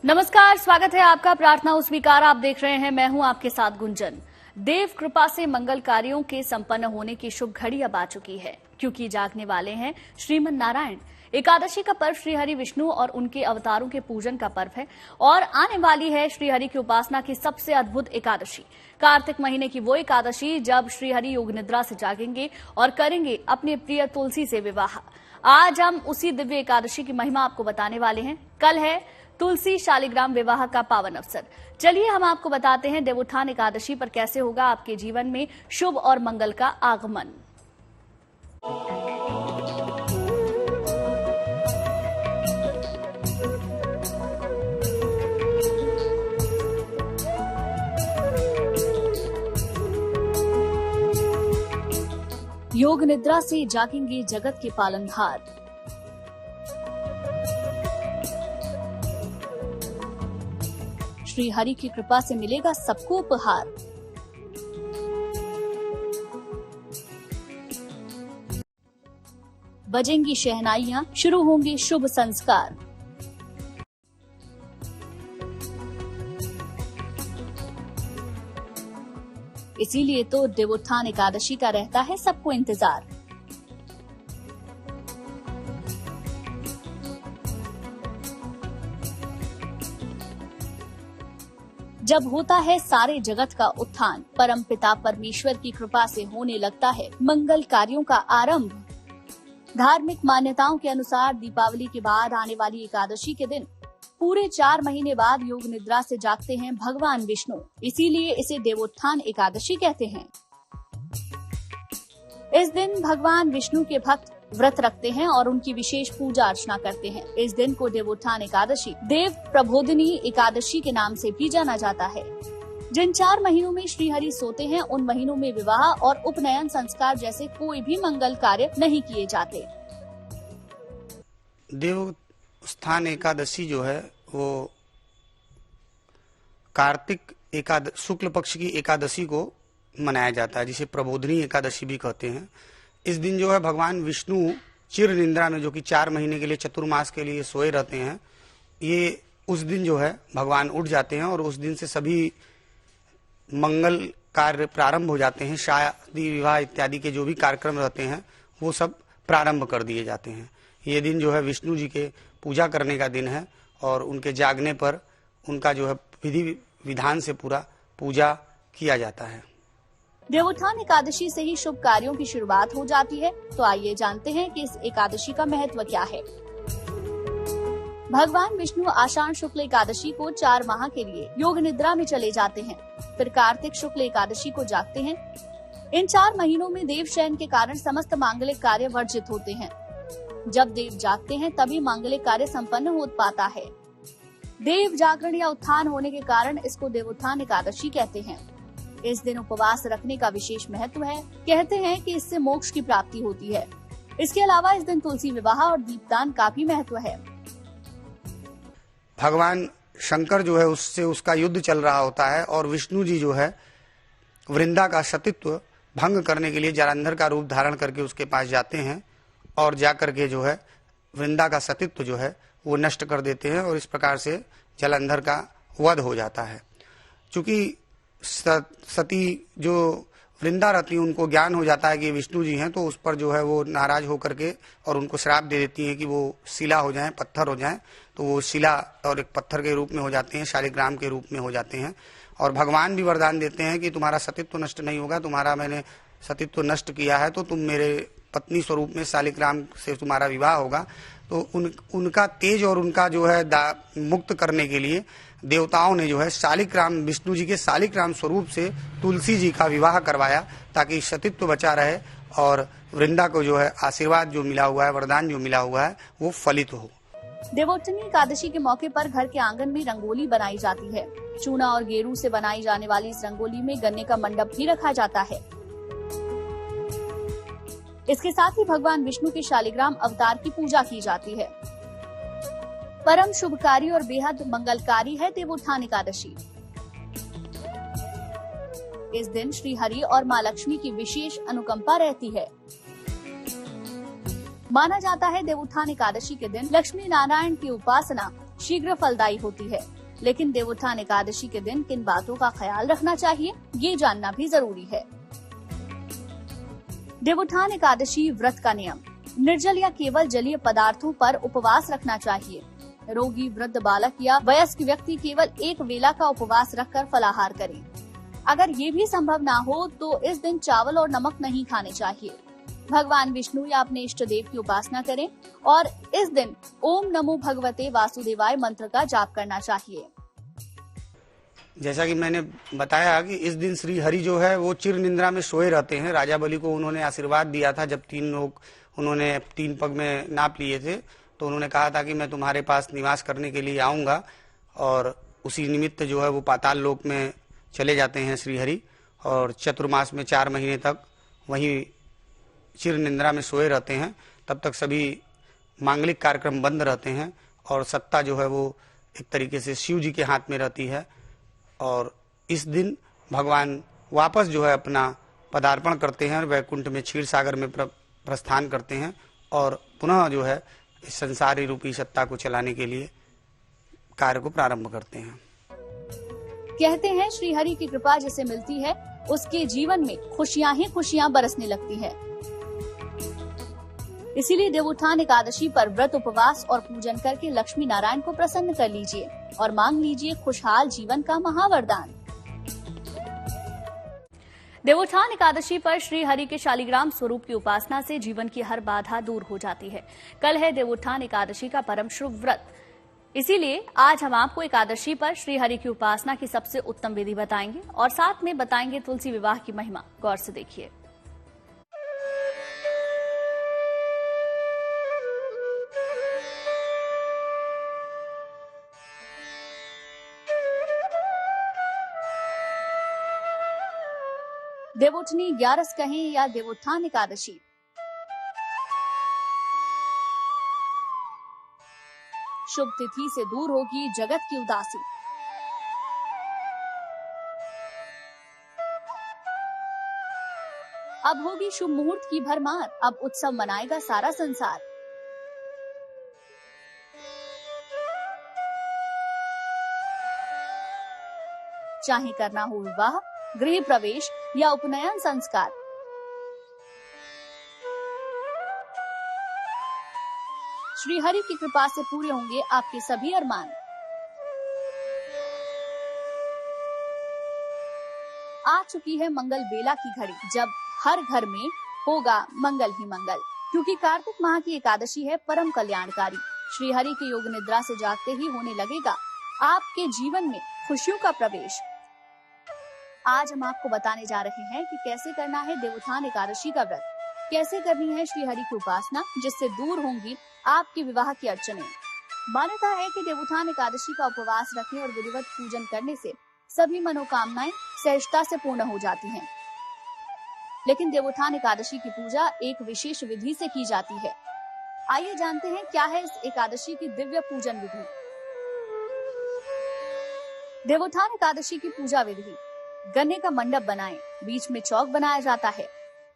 नमस्कार, स्वागत है आपका प्रार्थना स्वीकार। आप देख रहे हैं, मैं हूं आपके साथ गुंजन। देव कृपा से मंगल कार्यों के संपन्न होने की शुभ घड़ी अब आ चुकी है, क्योंकि जागने वाले हैं श्रीमन नारायण। एकादशी का पर्व श्रीहरि विष्णु और उनके अवतारों के पूजन का पर्व है और आने वाली है श्रीहरि की उपासना की सबसे अद्भुत एकादशी, कार्तिक महीने की वो एकादशी जब श्रीहरि योग निद्रा से जागेंगे और करेंगे अपने प्रिय तुलसी से विवाह। आज हम उसी दिव्य एकादशी की महिमा आपको बताने वाले हैं। कल है तुलसी शालिग्राम विवाह का पावन अवसर। चलिए हम आपको बताते हैं देवोत्थान एकादशी पर कैसे होगा आपके जीवन में शुभ और मंगल का आगमन। योग निद्रा से जागेंगे जगत के पालनहार। श्री हरि की कृपा से मिलेगा सबको उपहार। बजेंगी शहनाइयां, शुरू होंगे शुभ संस्कार। इसीलिए तो देवोत्थान एकादशी का रहता है सबको इंतजार। जब होता है सारे जगत का उत्थान, परम पिता परमेश्वर की कृपा से होने लगता है मंगल कार्यों का आरंभ। धार्मिक मान्यताओं के अनुसार दीपावली के बाद आने वाली एकादशी के दिन पूरे 4 महीने बाद योग निद्रा से जागते हैं भगवान विष्णु, इसीलिए इसे देवोत्थान एकादशी कहते हैं। इस दिन भगवान विष्णु के भक्त व्रत रखते हैं और उनकी विशेष पूजा अर्चना करते हैं। इस दिन को देवोत्थान एकादशी, देव प्रबोधिनी एकादशी के नाम से भी जाना जाता है। जिन 4 महीनों में श्रीहरि सोते हैं, उन महीनों में विवाह और उपनयन संस्कार जैसे कोई भी मंगल कार्य नहीं किए जाते। देवोत्थान एकादशी जो है वो कार्तिक शुक्ल पक्ष की एकादशी को मनाया जाता है, जिसे प्रबोधिनी एकादशी भी कहते हैं। इस दिन जो है भगवान विष्णु चिर निद्रा में, जो कि 4 महीने के लिए चतुर्मास के लिए सोए रहते हैं, ये उस दिन जो है भगवान उठ जाते हैं और उस दिन से सभी मंगल कार्य प्रारंभ हो जाते हैं। शादी विवाह इत्यादि के जो भी कार्यक्रम रहते हैं वो सब प्रारंभ कर दिए जाते हैं। ये दिन जो है विष्णु जी के पूजा करने का दिन है और उनके जागने पर उनका जो है विधि विधान से पूरा पूजा किया जाता है। देवोत्थान एकादशी से ही शुभ कार्यों की शुरुआत हो जाती है। तो आइए जानते हैं कि इस एकादशी का महत्व क्या है। भगवान विष्णु आषाढ़ शुक्ल एकादशी को 4 माह के लिए योग निद्रा में चले जाते हैं, फिर कार्तिक शुक्ल एकादशी को जागते हैं। इन 4 महीनों में देव शयन के कारण समस्त मांगलिक कार्य वर्जित होते हैं। जब देव जागते हैं तभी मांगलिक कार्य संपन्न हो पाता है। देव जागरण या उत्थान होने के कारण इसको देवोत्थान एकादशी कहते हैं। इस दिन उपवास रखने का विशेष महत्व है। कहते हैं कि इससे मोक्ष की प्राप्ति होती है। इसके अलावा इस दिन तुलसी विवाह और दीपदान का भी महत्व है। भगवान शंकर जो है उससे उसका युद्ध चल रहा होता है और विष्णु जी जो है वृंदा का सतीत्व भंग करने के लिए जलंधर का रूप धारण करके उसके पास जाते हैं और जाकर के जो है वृंदा का सतीत्व जो है वो नष्ट कर देते हैं और इस प्रकार से जलंधर का वध हो जाता है। चूंकि सती जो वृंदा रहती है उनको ज्ञान हो जाता है कि विष्णु जी हैं, तो उस पर जो है वो नाराज होकर के और उनको श्राप दे देती है कि वो शिला हो जाएं, पत्थर हो जाएं। तो वो शिला और एक पत्थर के रूप में हो जाते हैं, शालिग्राम के रूप में हो जाते हैं। और भगवान भी वरदान देते हैं कि तुम्हारा सतीत्व नष्ट नहीं होगा, तुम्हारा मैंने सतीत्व नष्ट किया है तो तुम मेरे पत्नी स्वरूप में शालिग्राम से तुम्हारा विवाह होगा। तो उनका तेज और उनका जो है मुक्त करने के लिए देवताओं ने जो है शालिग्राम, विष्णु जी के शालिग्राम स्वरूप से तुलसी जी का विवाह करवाया ताकि सतीत्व बचा रहे और वृंदा को जो है आशीर्वाद जो मिला हुआ है, वरदान जो मिला हुआ है, वो फलित हो। देवोत्थान एकादशी के मौके पर घर के आंगन में रंगोली बनाई जाती है। चूना और गेरू से बनाई जाने वाली इस रंगोली में गन्ने का मंडप भी रखा जाता है। इसके साथ ही भगवान विष्णु के शालिग्राम अवतार की पूजा की जाती है। परम शुभकारी और बेहद मंगलकारी है देवोत्थान एकादशी। इस दिन श्री हरि और माँ लक्ष्मी की विशेष अनुकंपा रहती है। माना जाता है देवोत्थान एकादशी के दिन लक्ष्मी नारायण की उपासना शीघ्र फलदायी होती है। लेकिन देवोत्थान एकादशी के दिन किन बातों का ख्याल रखना चाहिए, ये जानना भी जरूरी है। देवोत्थान एकादशी व्रत का नियम। निर्जल या केवल जलीय पदार्थों पर उपवास रखना चाहिए। रोगी, वृद्ध, बालक या वयस्क व्यक्ति केवल एक वेला का उपवास रखकर फलाहार करें। अगर ये भी संभव ना हो तो इस दिन चावल और नमक नहीं खाने चाहिए। भगवान विष्णु या अपने इष्ट देव की उपासना करें और इस दिन ओम नमो भगवते वासुदेवाय मंत्र का जाप करना चाहिए। जैसा कि मैंने बताया कि इस दिन श्री हरि जो है वो चिर निद्रा में सोए रहते हैं। राजा बलि को उन्होंने आशीर्वाद दिया था जब 3 लोग उन्होंने 3 पग में नाप लिए थे, तो उन्होंने कहा था कि मैं तुम्हारे पास निवास करने के लिए आऊंगा, और उसी निमित्त जो है वो पाताल लोक में चले जाते हैं श्री हरि, और चतुर्मास में 4 महीने तक वहीं चिर निद्रा में सोए रहते हैं। तब तक सभी मांगलिक कार्यक्रम बंद रहते हैं और सत्ता जो है वो एक तरीके से शिव जी के हाथ में रहती है। और इस दिन भगवान वापस जो है अपना पदार्पण करते हैं और वैकुंठ में क्षीर सागर में प्रस्थान करते हैं और पुनः जो है इस संसारी रूपी सत्ता को चलाने के लिए कार्य को प्रारंभ करते हैं। कहते हैं श्री हरि की कृपा जिसे मिलती है उसके जीवन में खुशियां ही खुशियां बरसने लगती है। इसीलिए देवोत्थान एकादशी पर व्रत, उपवास और पूजन करके लक्ष्मी नारायण को प्रसन्न कर लीजिए और मांग लीजिए खुशहाल जीवन का महावरदान। देवोत्थान एकादशी पर श्री हरि के शालिग्राम स्वरूप की उपासना से जीवन की हर बाधा दूर हो जाती है। कल है देवोत्थान एकादशी का परम शुभ व्रत, इसीलिए आज हम आपको एकादशी पर श्री हरि की उपासना की सबसे उत्तम विधि बताएंगे और साथ में बताएंगे तुलसी विवाह की महिमा। गौर से देखिए। देवोत्थनी 11 कहें या देवोत्थान एकादशी। शुभ तिथि से दूर होगी जगत की उदासी। अब होगी शुभ मुहूर्त की भरमार, अब उत्सव मनाएगा सारा संसार। चाहे करना हो विवाह, गृह प्रवेश या उपनयन संस्कार, श्री हरि की कृपा से पूरे होंगे आपके सभी अरमान। आ चुकी है मंगल बेला की घड़ी, जब हर घर में होगा मंगल ही मंगल, क्योंकि कार्तिक माह की एकादशी है परम कल्याणकारी। श्री हरि के योग निद्रा से जागते ही होने लगेगा आपके जीवन में खुशियों का प्रवेश। आज हम आपको बताने जा रहे हैं कि कैसे करना है देवोत्थान एकादशी का व्रत, कैसे करनी है श्री हरि की उपासना जिससे दूर होंगी आपके विवाह की अड़चनें। मान्यता है कि देवोत्थान एकादशी का उपवास रखने और विधिवत पूजन करने से सभी मनोकामनाएं सहजता से पूर्ण हो जाती हैं। लेकिन देवोत्थान एकादशी की पूजा एक विशेष विधि से की जाती है। आइए जानते हैं क्या है इस एकादशी की दिव्य पूजन विधि। देवोत्थान एकादशी की पूजा विधि। गन्ने का मंडप बनाएं, बीच में चौक बनाया जाता है।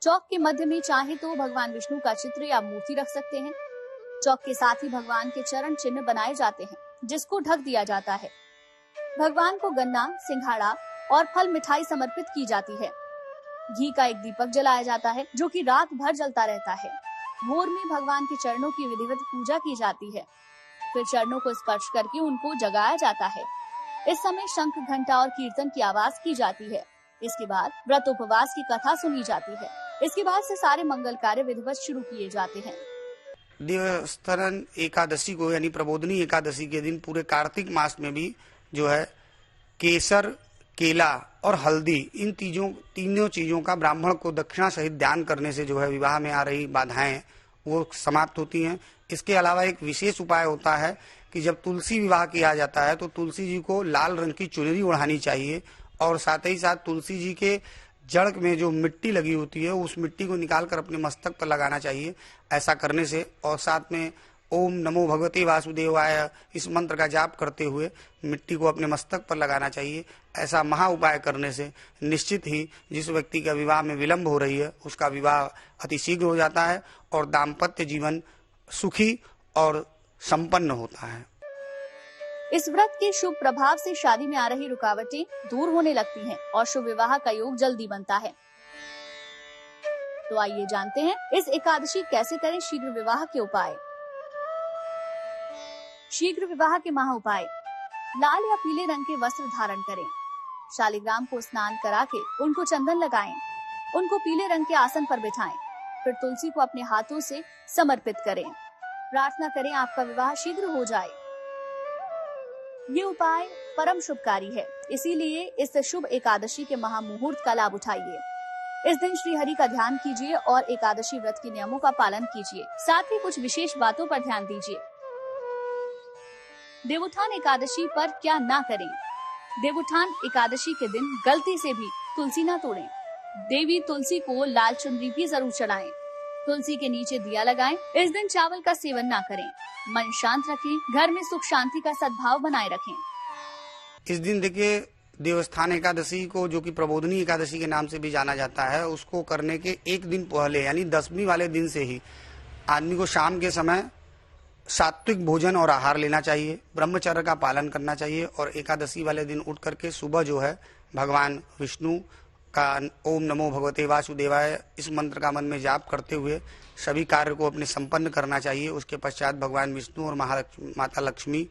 चौक के मध्य में चाहे तो भगवान विष्णु का चित्र या मूर्ति रख सकते हैं। चौक के साथ ही भगवान के चरण चिन्ह बनाए जाते हैं जिसको ढक दिया जाता है। भगवान को गन्ना, सिंघाड़ा और फल मिठाई समर्पित की जाती है। घी का एक दीपक जलाया जाता है जो कि रात भर जलता रहता है। भोर में भगवान के चरणों की विधिवत पूजा की जाती है। फिर चरणों को स्पर्श करके उनको जगाया जाता है। इस समय शंख, घंटा और कीर्तन की आवाज की जाती है। इसके बाद व्रत उपवास की कथा सुनी जाती है। इसके बाद से सारे मंगल कार्य विधिवत शुरू किए जाते हैं। देवोत्थान एकादशी को यानी प्रबोधनी एकादशी के दिन पूरे कार्तिक मास में भी जो है केसर, केला और हल्दी, इन तीनों चीजों का ब्राह्मण को दक्षिणा सहित दान करने से जो है विवाह में आ रही बाधाएं वो समाप्त होती हैं। इसके अलावा एक विशेष उपाय होता है कि जब तुलसी विवाह किया जाता है तो तुलसी जी को लाल रंग की चुनरी ओढ़ानी चाहिए और साथ ही साथ तुलसी जी के जड़ में जो मिट्टी लगी होती है उस मिट्टी को निकालकर अपने मस्तक पर लगाना चाहिए। ऐसा करने से और साथ में ओम नमो भगवते वासुदेवाय इस मंत्र का जाप करते हुए मिट्टी को अपने मस्तक पर लगाना चाहिए। ऐसा महा उपाय करने से निश्चित ही जिस व्यक्ति का विवाह में विलंब हो रही है उसका विवाह अतिशीघ्र हो जाता है और दाम्पत्य जीवन सुखी और संपन्न होता है। इस व्रत के शुभ प्रभाव से शादी में आ रही रुकावटें दूर होने लगती हैं और शुभ विवाह का योग जल्दी बनता है। तो आइए जानते हैं इस एकादशी कैसे करें शीघ्र विवाह के उपाय। शीघ्र विवाह के महा उपाय। लाल या पीले रंग के वस्त्र धारण करें। शालिग्राम को स्नान करा के उनको चंदन लगाएं। उनको पीले रंग के आसन पर बिठाएं। फिर तुलसी को अपने हाथों से समर्पित करें। प्रार्थना करें आपका विवाह शीघ्र हो जाए। ये उपाय परम शुभकारी है, इसीलिए इस शुभ एकादशी के महामुहूर्त का लाभ उठाइए। इस दिन श्री हरि का ध्यान कीजिए और एकादशी व्रत के नियमों का पालन कीजिए। साथ ही कुछ विशेष बातों पर ध्यान दीजिए। देवोत्थान एकादशी पर क्या ना करें। देवोत्थान एकादशी के दिन गलती से भी तुलसी न तोड़ें। देवी तुलसी को लाल चुनरी भी जरूर चढ़ाएं। तुलसी के नीचे दिया लगाएं। इस दिन चावल का सेवन ना करें। मन शांत रखें। घर में सुख शांति का सद्भाव बनाए रखें। इस दिन देखिए देवस्थान एकादशी को, जो कि प्रबोधनी एकादशी के नाम से भी जाना जाता है, उसको करने के एक दिन पहले यानी 10वीं वाले दिन से ही आदमी को शाम के समय सात्विक भोजन और आहार लेना चाहिए, ब्रह्मचर्य का पालन करना चाहिए और एकादशी वाले दिन उठ करके सुबह जो है भगवान विष्णु का ओम नमो भगवते वासुदेवाय इस मंत्र का मन में जाप करते हुए सभी कार्य को अपने संपन्न करना चाहिए। उसके पश्चात भगवान विष्णु और माता लक्ष्मी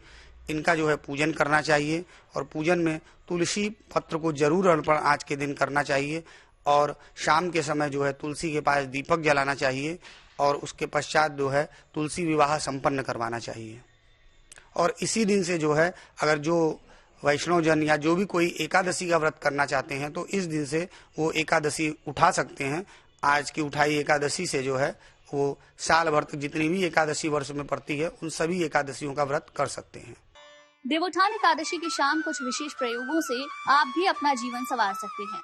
इनका जो है पूजन करना चाहिए और पूजन में तुलसी पत्र को जरूर अर्पण आज के दिन करना चाहिए और शाम के समय जो है तुलसी के पास दीपक जलाना चाहिए और उसके पश्चात जो है तुलसी विवाह संपन्न करवाना चाहिए। और इसी दिन से जो है अगर जो वैष्णव जन या जो भी कोई एकादशी का व्रत करना चाहते हैं तो इस दिन से वो एकादशी उठा सकते हैं। आज की उठाई एकादशी से जो है वो साल भर तक जितनी भी एकादशी वर्ष में पड़ती है उन सभी एकादशियों का व्रत कर सकते हैं। देवोत्थान एकादशी की शाम कुछ विशेष प्रयोगों से आप भी अपना जीवन संवार सकते हैं।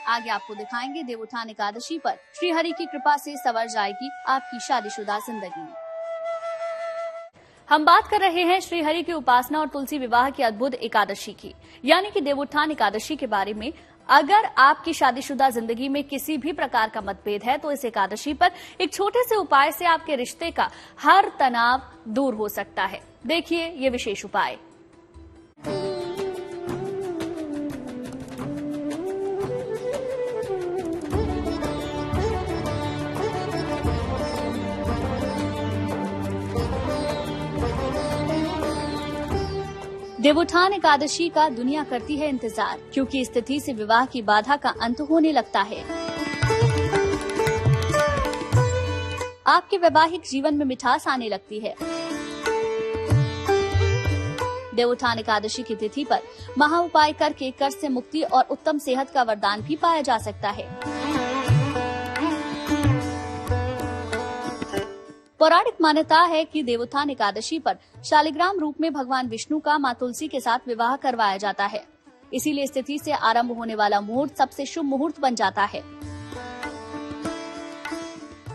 आगे आपको दिखाएंगे देवोत्थान एकादशी पर श्री हरि की कृपा से संवर जाएगी आपकी शादीशुदा जिंदगी। हम बात कर रहे हैं श्री हरि की उपासना और तुलसी विवाह की अद्भुत एकादशी की, यानी कि देवोत्थान एकादशी के बारे में। अगर आपकी शादीशुदा जिंदगी में किसी भी प्रकार का मतभेद है तो इस एकादशी पर एक छोटे से उपाय से आपके रिश्ते का हर तनाव दूर हो सकता है। देखिए ये विशेष उपाय। देवोत्थान एकादशी का दुनिया करती है इंतजार, क्योंकि इस तिथि से विवाह की बाधा का अंत होने लगता है। आपके वैवाहिक जीवन में मिठास आने लगती है। देवोत्थान एकादशी की तिथि पर महा उपाय करके कर्ज से मुक्ति और उत्तम सेहत का वरदान भी पाया जा सकता है। पौराणिक मान्यता है कि देवोत्थान एकादशी पर शालिग्राम रूप में भगवान विष्णु का मां तुलसी के साथ विवाह करवाया जाता है। इसीलिए इस तिथि से आरंभ होने वाला मुहूर्त सबसे शुभ मुहूर्त बन जाता है।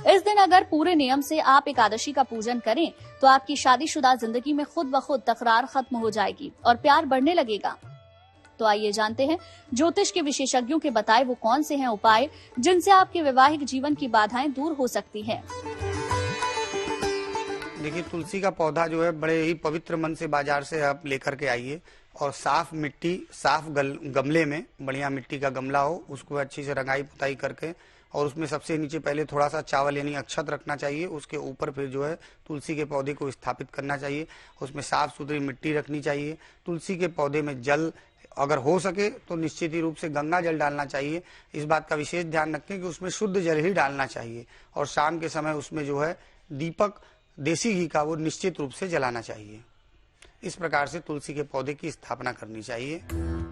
इस दिन अगर पूरे नियम से आप एकादशी का पूजन करें तो आपकी शादीशुदा जिंदगी में खुद ब खुद तकरार खत्म हो जाएगी और प्यार बढ़ने लगेगा। तो आइए जानते हैं ज्योतिष के विशेषज्ञों के बताए वो कौन से हैं उपाय जिनसे आपके वैवाहिक जीवन की बाधाएं दूर हो सकती हैं। देखिए तुलसी का पौधा जो है बड़े ही पवित्र मन से बाजार से आप लेकर के आइए और साफ मिट्टी, साफ गमले में, बढ़िया मिट्टी का गमला हो, उसको अच्छी से रंगाई पुताई करके और उसमें सबसे नीचे पहले थोड़ा सा चावल यानी अक्षत रखना चाहिए। उसके ऊपर फिर जो है तुलसी के पौधे को स्थापित करना चाहिए। उसमें साफ सुथरी मिट्टी रखनी चाहिए। तुलसी के पौधे में जल अगर हो सके तो निश्चित ही रूप से गंगा जल डालना चाहिए। इस बात का विशेष ध्यान रखें कि उसमें शुद्ध जल ही डालना चाहिए और शाम के समय उसमें जो है दीपक देसी घी का वो निश्चित रूप से जलाना चाहिए। इस प्रकार से तुलसी के पौधे की स्थापना करनी चाहिए।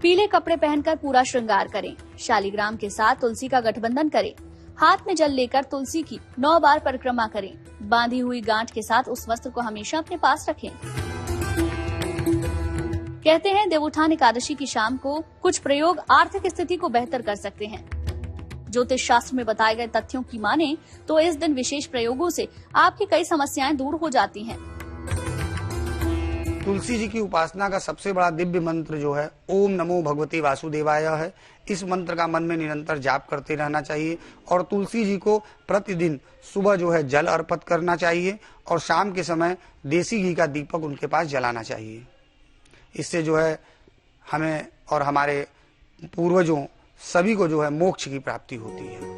पीले कपड़े पहनकर पूरा श्रृंगार करें। शालिग्राम के साथ तुलसी का गठबंधन करें। हाथ में जल लेकर तुलसी की 9 बार परिक्रमा करें। बांधी हुई गांठ के साथ उस वस्त्र को हमेशा अपने पास रखें। कहते हैं देवोत्थान एकादशी की शाम को कुछ प्रयोग आर्थिक स्थिति को बेहतर कर सकते हैं। ज्योतिष शास्त्र में बताए गए तथ्यों की माने तो इस दिन विशेष प्रयोगों से आपकी कई समस्याएं दूर हो जाती हैं। तुलसी जी की उपासना का सबसे बड़ा दिव्य मंत्र जो है ओम नमो भगवते वासुदेवाय है। इस मंत्र का मन में निरंतर जाप करते रहना चाहिए और तुलसी जी को प्रतिदिन सुबह जो है जल अर्पित करना चाहिए और शाम के समय देसी घी का दीपक उनके पास जलाना चाहिए। इससे जो है हमें और हमारे पूर्वजों सभी को जो है मोक्ष की प्राप्ति होती है।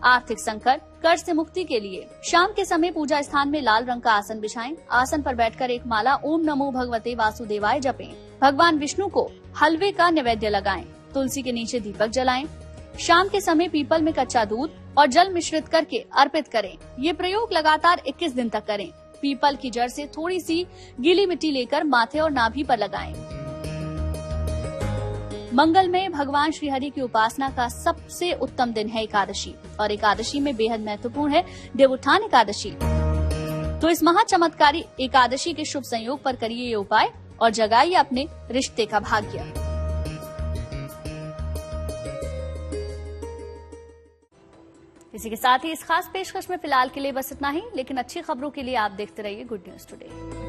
आर्थिक संकट, कर्ज से मुक्ति के लिए शाम के समय पूजा स्थान में लाल रंग का आसन बिछाएं। आसन पर बैठकर एक माला ओम नमो भगवते वासुदेवाय जपें। भगवान विष्णु को हलवे का नैवेद्य लगाएं। तुलसी के नीचे दीपक जलाएं। शाम के समय पीपल में कच्चा दूध और जल मिश्रित करके अर्पित करें। ये प्रयोग लगातार 21 दिन तक करें। पीपल की जड़ से थोड़ी सी गीली मिट्टी लेकर माथे और नाभि पर लगाएं। मंगल में भगवान श्री हरि की उपासना का सबसे उत्तम दिन है एकादशी, और एकादशी में बेहद महत्वपूर्ण है देवोत्थान एकादशी। तो इस महाचमत्कारी एकादशी के शुभ संयोग पर करिए ये उपाय और जगाइए अपने रिश्ते का भाग्य। इसी के साथ ही इस खास पेशकश में फिलहाल के लिए बस इतना ही, लेकिन अच्छी खबरों के लिए आप देखते रहिए गुड न्यूज टुडे।